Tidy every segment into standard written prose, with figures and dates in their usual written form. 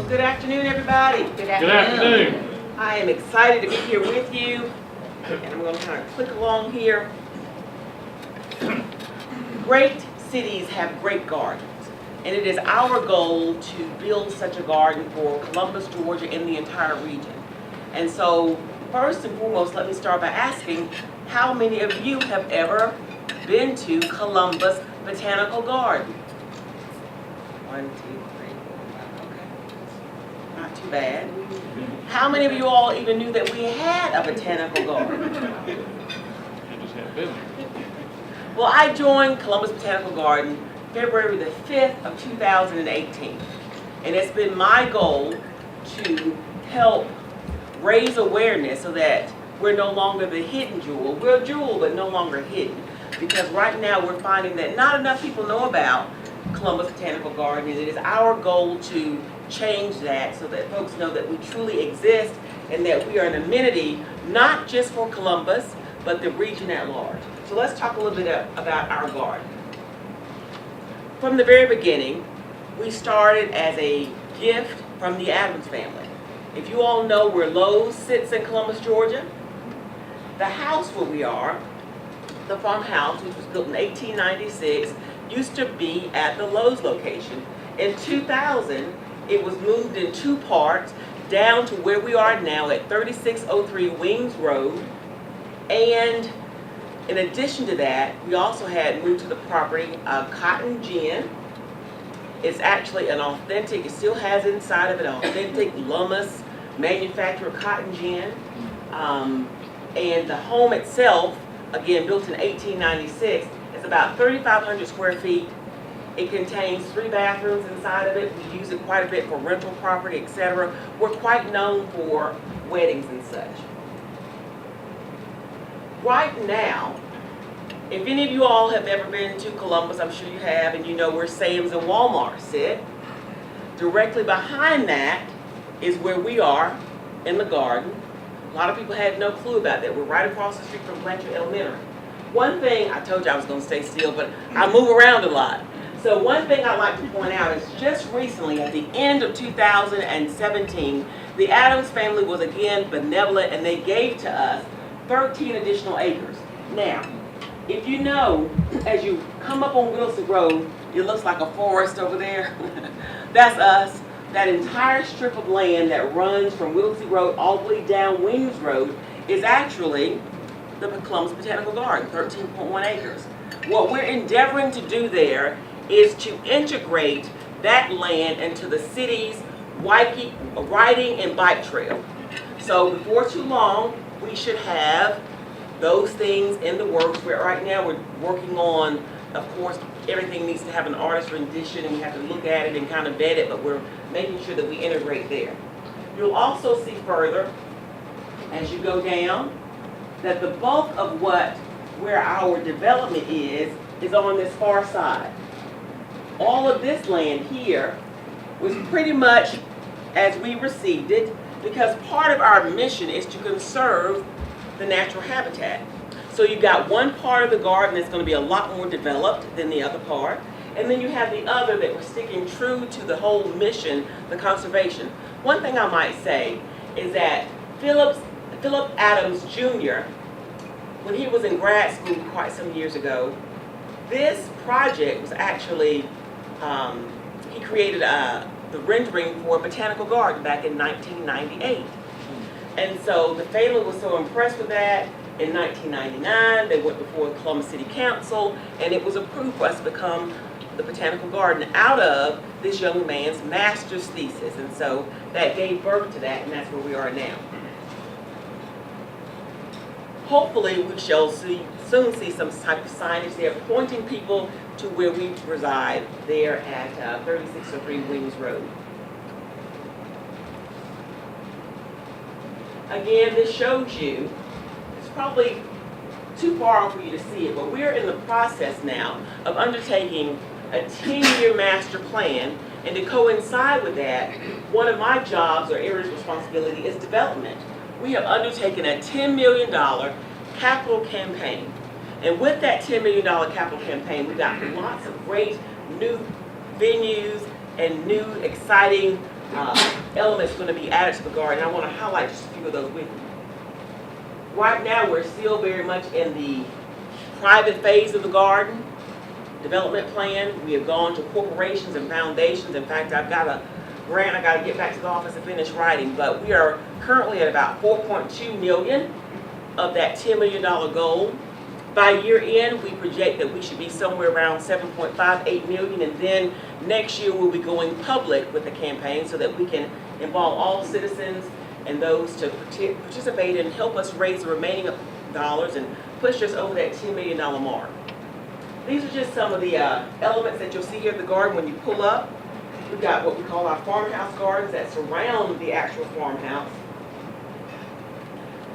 Good afternoon, everybody. Good afternoon. I am excited to be here with you, and I'm going to kind of click along here. Great cities have great gardens, and it is our goal to build such a garden for Columbus, Georgia, and the entire region. And so, first and foremost, let me start by asking, how many of you have ever been to Columbus Botanical Garden? 1, 2, 3, 4, 5, okay. Not too bad. How many of you all even knew that we had a botanical garden? Well, I joined Columbus Botanical Garden February the 5th of 2018. And it's been my goal to help raise awareness so that we're no longer the hidden jewel. We're a jewel, but no longer hidden. Because right now we're finding that not enough people know about Columbus Botanical Garden, and it is our goal to change that so that folks know that we truly exist and that we are an amenity not just for Columbus, but the region at large. So let's talk a little bit about our garden. From the very beginning, we started as a gift from the Adams family. If you all know where Lowe's sits in Columbus, Georgia, the house where we are, the farmhouse, which was built in 1896, used to be at the Lowe's location. In 2000, it was moved in 2 parts down to where we are now at 3603 Wings Road. And in addition to that, we also had moved to the property Cotton Gin. It's actually an authentic, it still has inside of it an authentic Lummus manufacturer cotton gin. And the home itself, again built in 1896, it's about 3,500 square feet. It contains 3 bathrooms inside of it. We use it quite a bit for rental property, etc. We're quite known for weddings and such. Right now, if any of you all have ever been to Columbus, I'm sure you have, and you know where Sam's and Walmart sit. Directly behind that is where we are in the garden. A lot of people had no clue about that. We're right across the street from Blanchard Elementary. One thing, I told you I was going to stay still, but I move around a lot. So one thing I'd like to point out is just recently, at the end of 2017, the Adams family was again benevolent and they gave to us 13 additional acres. Now, if you know, as you come up on Whittlesey Road, it looks like a forest over there. That's us. That entire strip of land that runs from Whittlesey Road all the way down Wings Road is actually the Columbus Botanical Garden, 13.1 acres. What we're endeavoring to do there is to integrate that land into the city's riding and bike trail. So before too long, we should have those things in the works. Where right now we're working on, of course, everything needs to have an artist rendition and we have to look at it and kind of vet it, but we're making sure that we integrate there. You'll also see further, as you go down, that the bulk of where our development is on this far side. All of this land here was pretty much as we received it, because part of our mission is to conserve the natural habitat. So you've got one part of the garden that's going to be a lot more developed than the other part, and then you have the other that we're sticking true to the whole mission, the conservation. One thing I might say is that Philip Adams Jr., when he was in grad school quite some years ago, this project was actually, he created the rendering for a botanical garden back in 1998. And so the family was so impressed with that. In 1999, they went before the Columbus City Council, and it was approved for us to become the Botanical Garden out of this young man's master's thesis. And so that gave birth to that, and that's where we are now. Hopefully, we shall soon see some type of signage there pointing people to where we reside there at 3603 Wings Road. Again, this shows you, it's probably too far for you to see it, but we're in the process now of undertaking a 10-year master plan, and to coincide with that, one of my jobs or areas of responsibility is development. We have undertaken a $10 million capital campaign. And with that $10 million capital campaign, we've got lots of great new venues and new exciting elements going to be added to the garden. I want to highlight just a few of those with you. Right now, we're still very much in the private phase of the garden development plan. We have gone to corporations and foundations. In fact, I've got a grant I got to get back to the office and finish writing, but we are currently at about 4.2 million of that $10 million goal. By year end, we project that we should be somewhere around 7.58 million, and then next year we'll be going public with the campaign so that we can involve all citizens and those to participate and help us raise the remaining dollars and push us over that $10 million mark. These are just some of the elements that you'll see here at the garden when you pull up. We've got what we call our farmhouse gardens that surround the actual farmhouse.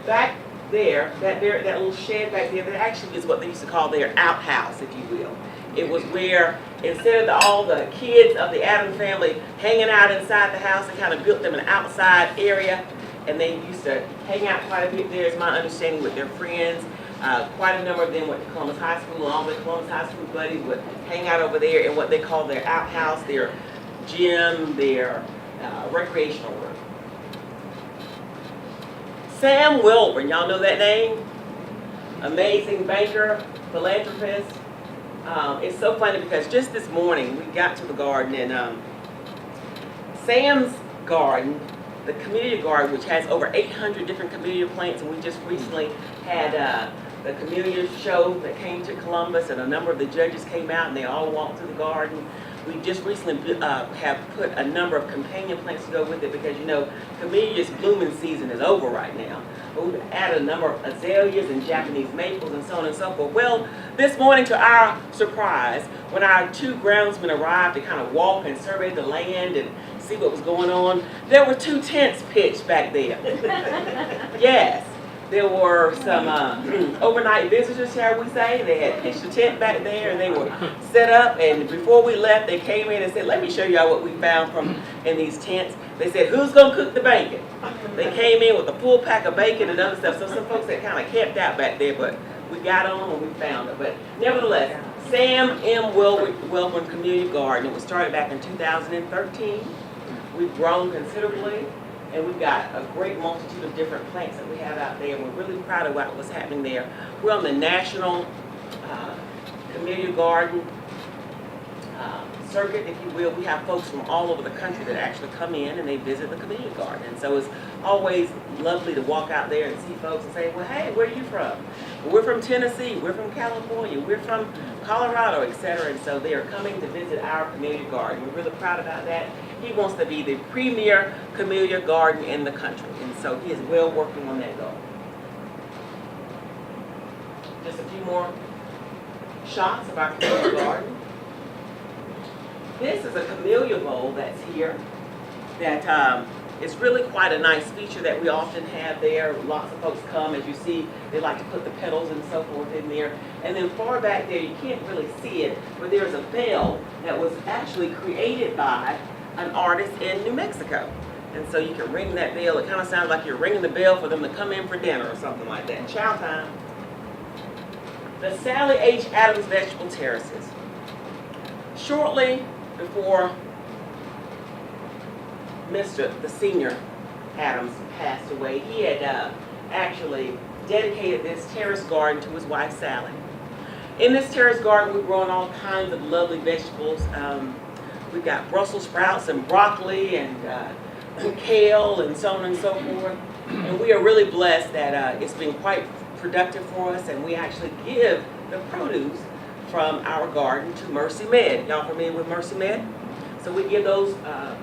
Back there, that little shed back there, that actually is what they used to call their outhouse, if you will. It was where, instead of all the kids of the Adams family hanging out inside the house, they kind of built them an outside area, and they used to hang out quite a bit there, is my understanding, with their friends. Quite a number of them went to Columbus High School, and all the Columbus High School buddies would hang out over there in what they call their outhouse, their gym, their recreational room. Sam Wilburn, y'all know that name? Amazing banker, philanthropist. It's so funny because just this morning we got to the garden, and Sam's garden, the community garden, which has over 800 different camellia plants, and we just recently had the camellia show that came to Columbus, and a number of the judges came out and they all walked through the garden. We just recently have put a number of companion plants to go with it because, you know, camellia's blooming season is over right now. But we've added a number of azaleas and Japanese maples and so on and so forth. Well, this morning, to our surprise, when our two groundsmen arrived to kind of walk and survey the land and see what was going on, there were 2 tents pitched back there. Yes. There were some overnight visitors, shall we say. They had pitched a tent back there and they were set up, and before we left they came in and said, let me show y'all what we found from in these tents. They said, who's gonna cook the bacon? They came in with a full pack of bacon and other stuff, so some folks had kind of camped out back there, but we got on and we found it. But nevertheless, Sam M. Wilburn Community Garden, it was started back in 2013. We've grown considerably. And we've got a great multitude of different plants that we have out there. And we're really proud of what's happening there. We're on the National Community Garden circuit, if you will. We have folks from all over the country that actually come in and they visit the community garden. And so it's always lovely to walk out there and see folks and say, well, hey, where are you from? Well, we're from Tennessee, we're from California, we're from Colorado, etc. And so they are coming to visit our community garden. We're really proud about that. He wants to be the premier camellia garden in the country. And so he is well working on that goal. Just a few more shots of our camellia garden. This is a camellia bowl that's here that is really quite a nice feature that we often have there. Lots of folks come, as you see, they like to put the petals and so forth in there. And then far back there, you can't really see it, but there's a bell that was actually created by an artist in New Mexico. And so you can ring that bell. It kind of sounds like you're ringing the bell for them to come in for dinner or something like that. Chow time. The Sally H. Adams Vegetable Terraces. Shortly before the senior Adams passed away, he had actually dedicated this terrace garden to his wife Sally. In this terrace garden, we've grown all kinds of lovely vegetables. We've got Brussels sprouts and broccoli and kale and so on and so forth. And we are really blessed that it's been quite productive for us, and we actually give the produce from our garden to Mercy Med. Y'all familiar with Mercy Med? So we give those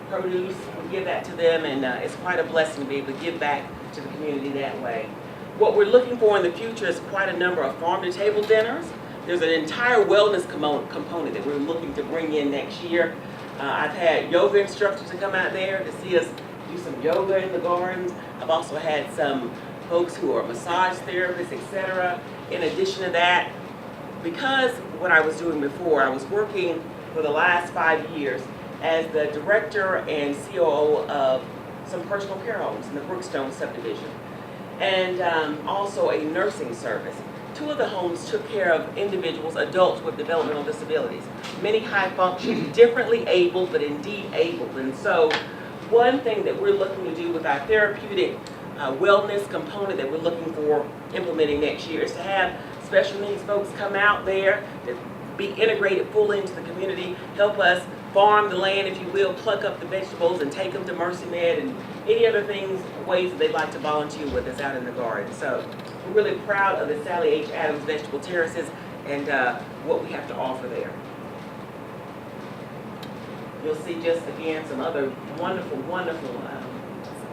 produce, we give that to them, and it's quite a blessing to be able to give back to the community that way. What we're looking for in the future is quite a number of farm-to-table dinners. There's an entire wellness component that we're looking to bring in next year. I've had yoga instructors to come out there to see us do some yoga in the gardens. I've also had some folks who are massage therapists, etc. In addition to that, because what I was doing before, I was working for the last 5 years as the director and COO of some personal care homes in the Brookstone subdivision, and also a nursing service. 2 of the homes took care of individuals, adults with developmental disabilities, many high functioning, differently abled, but indeed abled. And so one thing that we're looking to do with our therapeutic wellness component that we're looking for implementing next year is to have special needs folks come out there to be integrated fully into the community, help us farm the land, if you will, pluck up the vegetables and take them to Mercy Med and any other things, ways that they'd like to volunteer with us out in the garden. So we're really proud of the Sally H. Adams Vegetable Terraces and what we have to offer there. You'll see just again some other wonderful, wonderful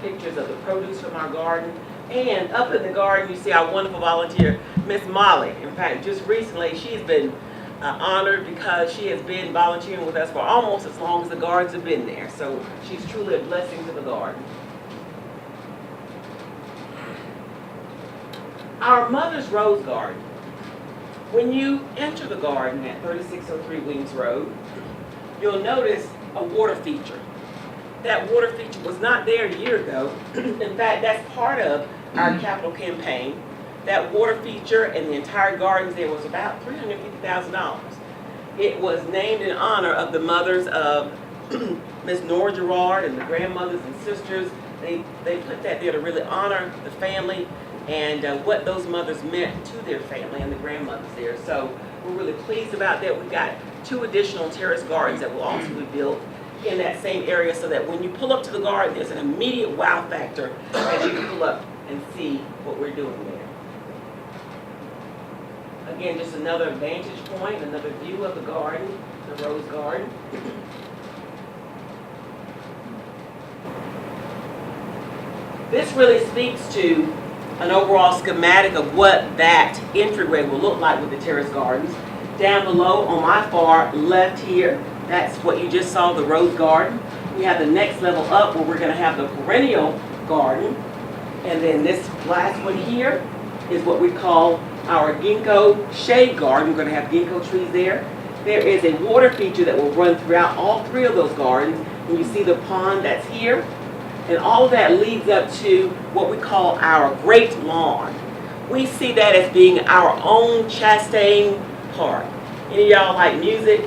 pictures of the produce from our garden. And up in the garden, you see our wonderful volunteer, Miss Molly. In fact, just recently, she's been honored because she has been volunteering with us for almost as long as the gardens have been there. So she's truly a blessing to the garden. Our Mother's Rose Garden. When you enter the garden at 3603 Wings Road, you'll notice a water feature. That water feature was not there a year ago. In fact, that's part of our capital campaign. That water feature and the entire gardens there was about $350,000. It was named in honor of the mothers of Miss Nora Gerard and the grandmothers and sisters. They put that there to really honor the family and what those mothers meant to their family and the grandmothers there. So we're really pleased about that. We've got 2 additional terrace gardens that will also be built in that same area so that when you pull up to the garden, there's an immediate wow factor as you pull up and see what we're doing there. Again, just another vantage point, another view of the garden, the rose garden. This really speaks to an overall schematic of what that entryway will look like with the terrace gardens. Down below on my far left here, that's what you just saw, the rose garden. We have the next level up where we're going to have the perennial garden. And then this last one here is what we call our ginkgo shade garden. We're going to have ginkgo trees there. There is a water feature that will run throughout all 3 of those gardens. And you see the pond that's here. And all of that leads up to what we call our great lawn. We see that as being our own Chastain Park. Any of y'all like music,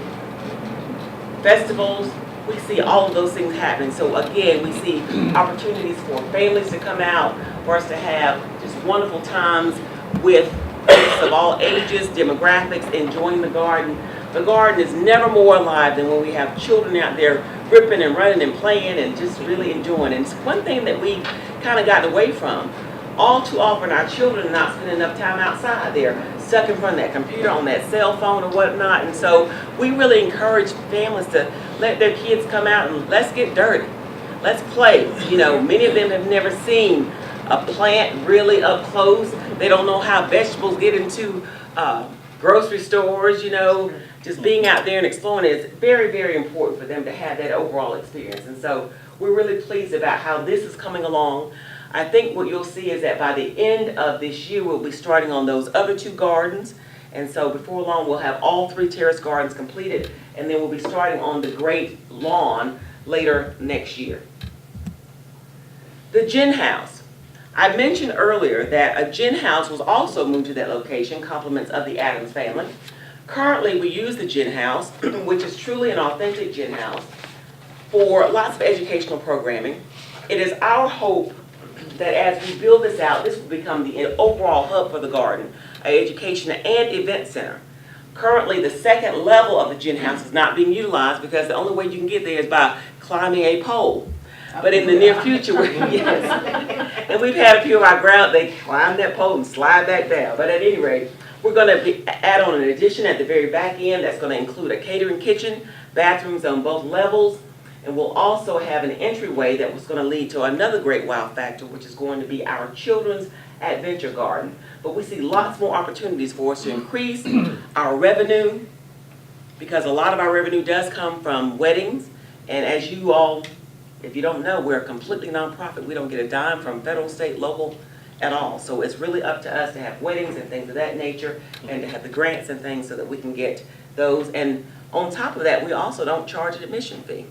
festivals? We see all of those things happening. So again, we see opportunities for families to come out, for us to have just wonderful times with folks of all ages, demographics, enjoying the garden. The garden is never more alive than when we have children out there ripping and running and playing and just really enjoying. And it's one thing that we kind of gotten away from. All too often our children are not spending enough time outside there, stuck in front of that computer, on that cell phone or whatnot. And so we really encourage families to let their kids come out and let's get dirty. Let's play. You know, many of them have never seen a plant really up close. They don't know how vegetables get into grocery stores, you know. Just being out there and exploring is very, very important for them to have that overall experience. And so we're really pleased about how this is coming along. I think what you'll see is that by the end of this year, we'll be starting on those other 2 gardens. And so before long, we'll have all 3 terrace gardens completed. And then we'll be starting on the great lawn later next year. The gin house. I mentioned earlier that a gin house was also moved to that location, compliments of the Adams family. Currently, we use the gin house, which is truly an authentic gin house, for lots of educational programming. It is our hope that as we build this out, this will become the overall hub for the garden, an education and event center. Currently, the 2nd level of the gin house is not being utilized because the only way you can get there is by climbing a pole. But in the near future, yes, and we've had a few of our ground, they climb that pole and slide back down. But at any rate, we're going to add on an addition at the very back end that's going to include a catering kitchen, bathrooms on both levels, and we'll also have an entryway that was going to lead to another great wow factor, which is going to be our children's adventure garden. But we see lots more opportunities for us to increase our revenue, because a lot of our revenue does come from weddings. And as you all, if you don't know, we're a completely nonprofit. We don't get a dime from federal, state, local at all. So it's really up to us to have weddings and things of that nature and to have the grants and things so that we can get those. And on top of that, we also don't charge an admission fee.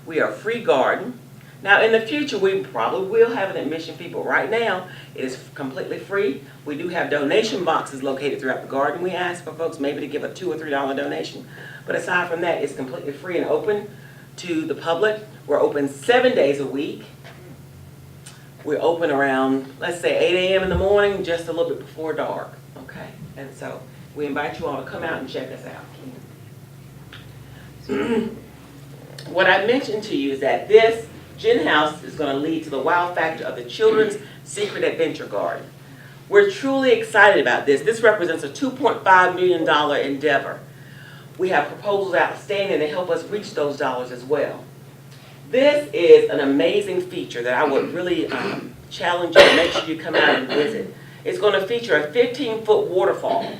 We are a free garden. Now in the future, we probably will have an admission fee, but right now it is completely free. We do have donation boxes located throughout the garden. We ask for folks maybe to give a $2 or $3 donation. But aside from that, it's completely free and open to the public. We're open 7 days a week. We're open around, let's say, 8 a.m. in the morning, just a little bit before dark, okay? And so we invite you all to come out and check us out. What I mentioned to you is that this Gin House is going to lead to the wow factor of the Children's Secret Adventure Garden. We're truly excited about this. This represents a $2.5 million endeavor. We have proposals outstanding to help us reach those dollars as well. This is an amazing feature that I would really challenge you to make sure you come out and visit. It's going to feature a 15-foot waterfall.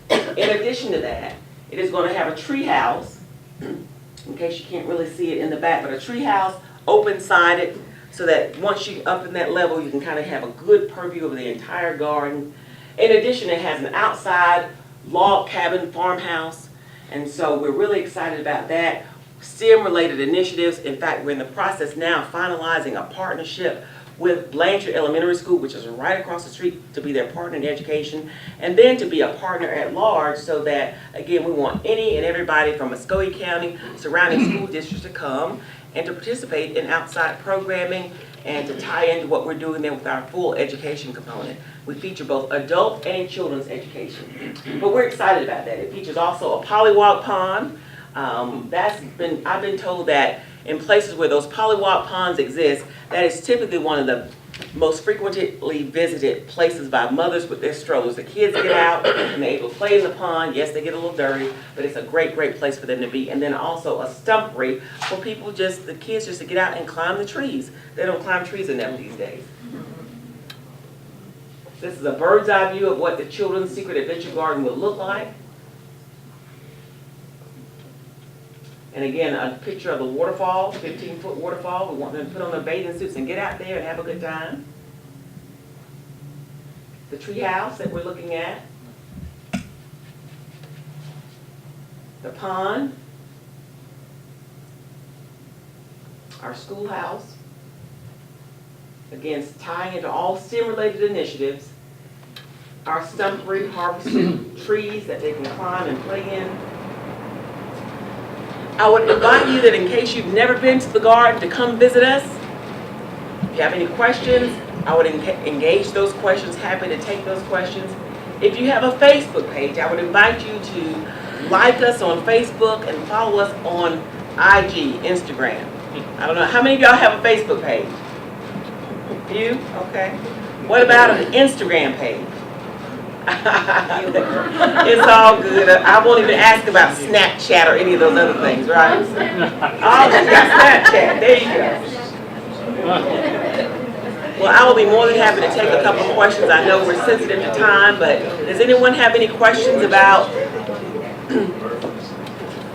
In addition to that, it is going to have a tree house, in case you can't really see it in the back, but a tree house open-sided, so that once you up in that level, you can kind of have a good purview of the entire garden. In addition, it has an outside log cabin farmhouse, and so we're really excited about that. STEM-related initiatives. In fact, we're in the process now of finalizing a partnership with Blanchard Elementary School, which is right across the street, to be their partner in education, and then to be a partner at large, so that, again, we want any and everybody from Muscogee County, surrounding school districts to come and to participate in outside programming and to tie into what we're doing there with our full education component. We feature both adult and children's education. But we're excited about that. It features also a polywog pond. I've been told that in places where those polywog ponds exist, that is typically one of the most frequently visited places by mothers with their strollers. The kids get out and they're able to play in the pond. Yes, they get a little dirty, but it's a great, great place for them to be. And then also a stumpery for people, the kids just to get out and climb the trees. They don't climb trees enough these days. This is a bird's eye view of what the Children's Secret Adventure Garden will look like. And again, a picture of the waterfall, 15-foot waterfall. We want them to put on their bathing suits and get out there and have a good time. The tree house that we're looking at. The pond. Our schoolhouse. Again, tying into all STEM-related initiatives. Our stumpery, harvested trees that they can climb and play in. I would invite you that in case you've never been to the garden, to come visit us. If you have any questions, I would engage those questions, happy to take those questions. If you have a Facebook page, I would invite you to like us on Facebook and follow us on IG, Instagram. I don't know, how many of y'all have a Facebook page? You? Okay. What about an Instagram page? It's all good. I won't even ask about Snapchat or any of those other things, right? Oh, you got Snapchat. There you go. Well, I will be more than happy to take a couple of questions. I know we're sensitive to time, but does anyone have any questions about?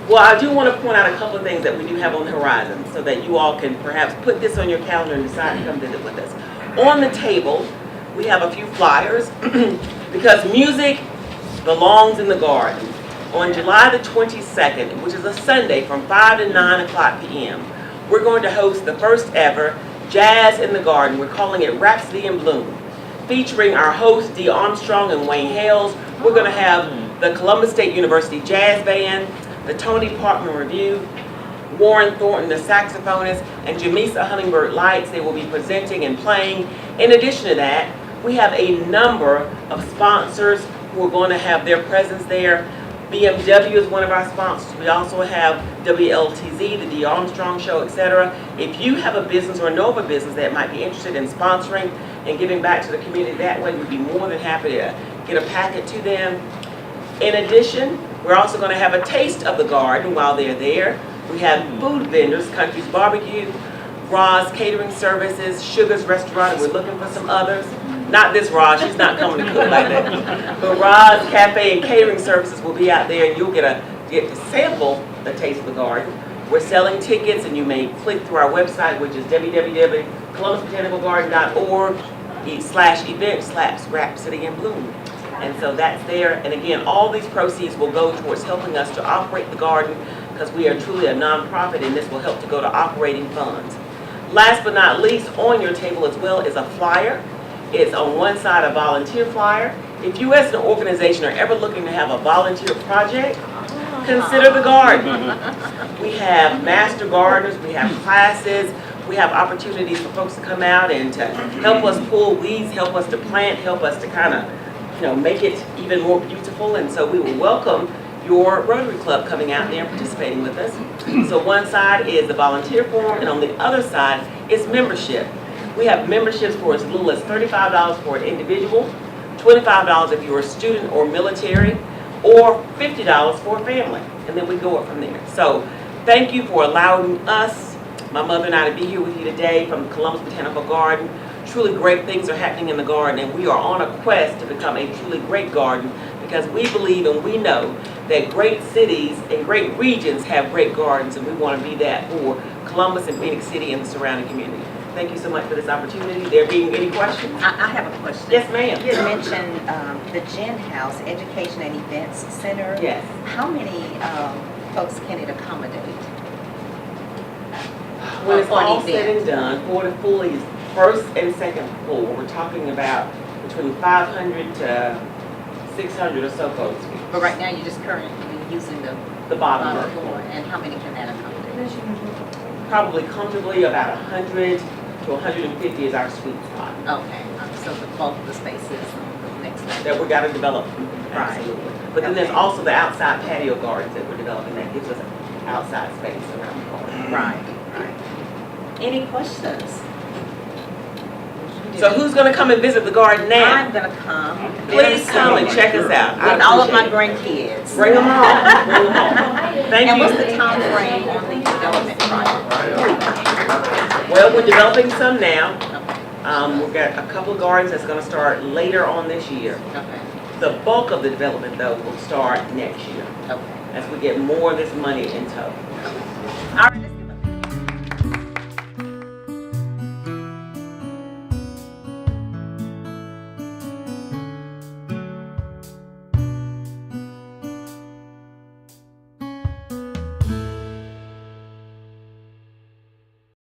Well, I do want to point out a couple of things that we do have on the horizon, so that you all can perhaps put this on your calendar and decide to come visit with us. On the table, we have a few flyers. Because music belongs in the garden. On July the 22nd, which is a Sunday from 5 to 9 o'clock p.m., we're going to host the first ever Jazz in the Garden. We're calling it Rhapsody in Bloom. Featuring our hosts, Dee Armstrong and Wayne Hales. We're going to have the Columbus State University Jazz Band, the Tony Parkman Review, Warren Thornton, the saxophonist, and Jamisa Hummingbird Lights. They will be presenting and playing. In addition to that, we have a number of sponsors who are going to have their presence there. BMW is one of our sponsors. We also have WLTZ, the Dee Armstrong Show, etc. If you have a business or know of a business that might be interested in sponsoring and giving back to the community that way, we'd be more than happy to get a packet to them. In addition, we're also going to have a taste of the garden while they're there. We have food vendors, Country's Barbecue, Roz Catering Services, Sugar's Restaurant, and we're looking for some others. Not this Roz, she's not coming to cook like that. But Roz Cafe and Catering Services will be out there, and you'll get to sample the taste of the garden. We're selling tickets, and you may click through our website, which is www.columbusbotanicalgarden.org/event/Rhapsody in Bloom. And so that's there. And again, all these proceeds will go towards helping us to operate the garden, because we are truly a nonprofit, and this will help to go to operating funds. Last but not least, on your table as well is a flyer. It's on one side a volunteer flyer. If you as an organization are ever looking to have a volunteer project, consider the garden. We have master gardeners, we have classes, we have opportunities for folks to come out and to help us pull weeds, help us to plant, help us to kind of, make it even more beautiful. And so we will welcome your Rotary Club coming out there and participating with us. So one side is the volunteer form, and on the other side is membership. We have memberships for as little as $35 for an individual, $25 if you're a student or military, or $50 for a family. And then we go up from there. So thank you for allowing us, my mother and I, to be here with you today from the Columbus Botanical Garden. Truly great things are happening in the garden, and we are on a quest to become a truly great garden, because we believe and we know that great cities and great regions have great gardens, and we want to be that for Columbus and Phenix City and the surrounding community. Thank you so much for this opportunity. There being any questions? I have a question. Yes, ma'am. You mentioned the Gin House Education and Events Center. Yes. How many folks can it accommodate? When it's For an all said event? and done, for the fully first and second floor, we're talking about between 500 to 600 or so folks. But right now, you're just currently using The bottom bottom floor. floor. And how many can that accommodate? Probably comfortably about 100 to 150 is our sweet spot Okay, so the bulk of the spaces on the next level. that we got to develop. Right. Absolutely. But then there's Okay. also the outside patio gardens that we're developing that gives us outside space around the garden. Right. Any questions? So who's going to come and visit the garden now? I'm gonna come. Please come and check us out. I With all of my appreciate it. grandkids. Bring them on. Bring them on. Thank And you. what's the time frame on the development project? Well, we're developing some now. Okay. We've got a couple of gardens that's going to start later on this year. Okay. The bulk of the development, though, will start next year Okay. as we get more of this money in tow. All right.